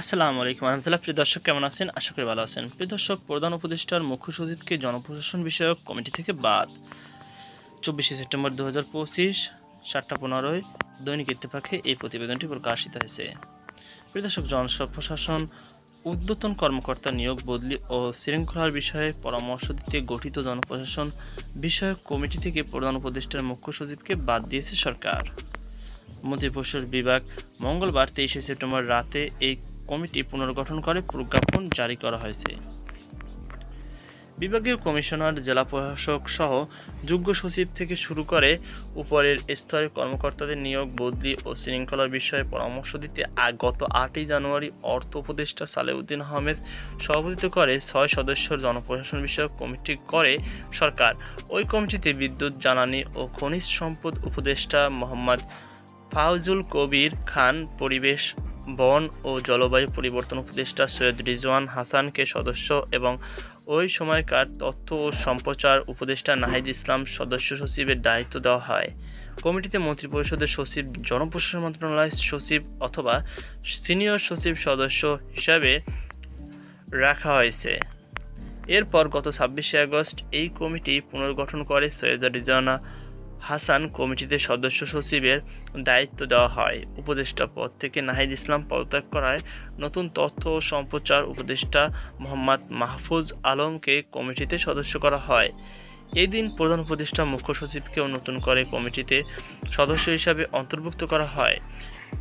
আসসালামু আলাইকুম রহমতুল্লাহ। প্রিয় দর্শক, কেমন আছেন? আশা করি ভালো আছেন। প্রিয় দর্শক, প্রধান উপদেষ্টার মুখ্য সচিবকে জনপ্রশাসন বিষয়ক কমিটি থেকে বাদ। 24শে সেপ্টেম্বর 2025 7:15 দৈনিক ইত্তেফাকে এই প্রতিবেদনটি প্রকাশিত হয়েছে। প্রিয় দর্শক, জনপ্রশাসন ঊর্ধ্বতন কর্মকর্তা নিয়োগ, বদলি ও শৃঙ্খলার বিষয়ে পরামর্শ দিতে গঠিত জনপ্রশাসন বিষয়ক কমিটি থেকে প্রধান উপদেষ্টার মুখ্য সচিবকে বাদ দিয়েছে সরকার। মন্ত্রিপরিষদ বিভাগ মঙ্গলবার 23শে সেপ্টেম্বর রাতে এই কমিটি পুনর্গঠন করে প্রজ্ঞাপন জারি করা হয়েছে। বিভাগীয় কমিশনার, জেলা প্রশাসক সহ যুগ্ম সচিব থেকে শুরু করে উপরের স্তরের কর্মকর্তাদের নিয়োগ, বদলি ও শৃঙ্খলার বিষয়ে পরামর্শ দিতে গত 8ই জানুয়ারি অর্থ উপদেষ্টা সালেউদ্দিন আহমেদ সভাপতিত্ব করে 6 সদস্যের জনপ্রশাসন বিষয়ক কমিটি করে সরকার। ওই কমিটিতে বিদ্যুৎ, জ্বালানি ও খনিজ সম্পদ উপদেষ্টা মোহাম্মদ ফাউজুল কবির খান, পরিবেশ, বন ও জলবায়ু পরিবর্তন উপদেষ্টা সৈয়দ রিজওয়ান হাসানকে সদস্য এবং ওই সময়কার তথ্য ও সম্প্রচার উপদেষ্টা নাহিদ ইসলাম সদস্য সচিবের দায়িত্ব দেওয়া হয়। কমিটিতে মন্ত্রিপরিষদের সচিব, জনপ্রশাসন মন্ত্রণালয়ের সচিব অথবা সিনিয়র সচিব সদস্য হিসাবে রাখা হয়েছে। এরপর গত 26শে আগস্ট এই কমিটি পুনর্গঠন করে সৈয়দ রিজওয়ান হাসান কমিটিতে সদস্য সচিবের দায়িত্ব দেওয়া হয়। উপদেষ্টা পদ থেকে নাহিদ ইসলাম পদত্যাগ করায় নতুন তথ্য ও সম্প্রচার উপদেষ্টা মোহাম্মদ মাহফুজ আলমকে কমিটিতে সদস্য করা হয়। এই দিন প্রধান উপদেষ্টা মুখ্য সচিবকেও নতুন করে কমিটিতে সদস্য হিসাবে অন্তর্ভুক্ত করা হয়।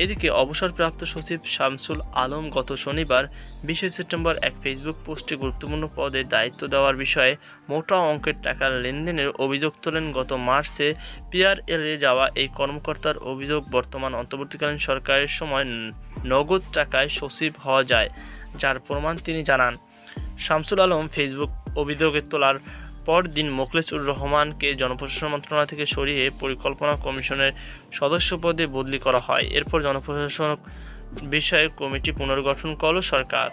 এদিকে অবসরপ্রাপ্ত সচিব শামসুল আলম গত শনিবার 20শে সেপ্টেম্বর এক ফেসবুক পোস্টে গুরুত্বপূর্ণ পদে দায়িত্ব দেওয়ার বিষয়ে মোটা অঙ্কের টাকার লেনদেনের অভিযোগ তোলেন। গত মার্চে পিআরএলে যাওয়া এই কর্মকর্তার অভিযোগ, বর্তমান অন্তর্বর্তীকালীন সরকারের সময় নগদ টাকায় সচিব হওয়া যায়, যার প্রমাণ তিনি জানান। শামসুল আলম ফেসবুক অভিযোগে তোলার পরদিন মোখলেছুর রহমানকে জনপ্রশাসন মন্ত্রণালয় থেকে সরিয়ে পরিকল্পনা কমিশনের সদস্য পদে বদলি করা হয়। এরপর জনপ্রশাসন বিষয়ক কমিটি পুনর্গঠন করল সরকার।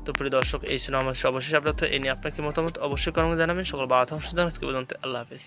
তো প্রিয় দর্শক, এই ছিল আমার সর্বশেষ আপডেট। এই নিয়ে আপনাকে মতামত অবশ্যই কমেন্টে জানাবেন। সকল বাধা আজকে পর্যন্ত। আল্লাহ হাফেজ।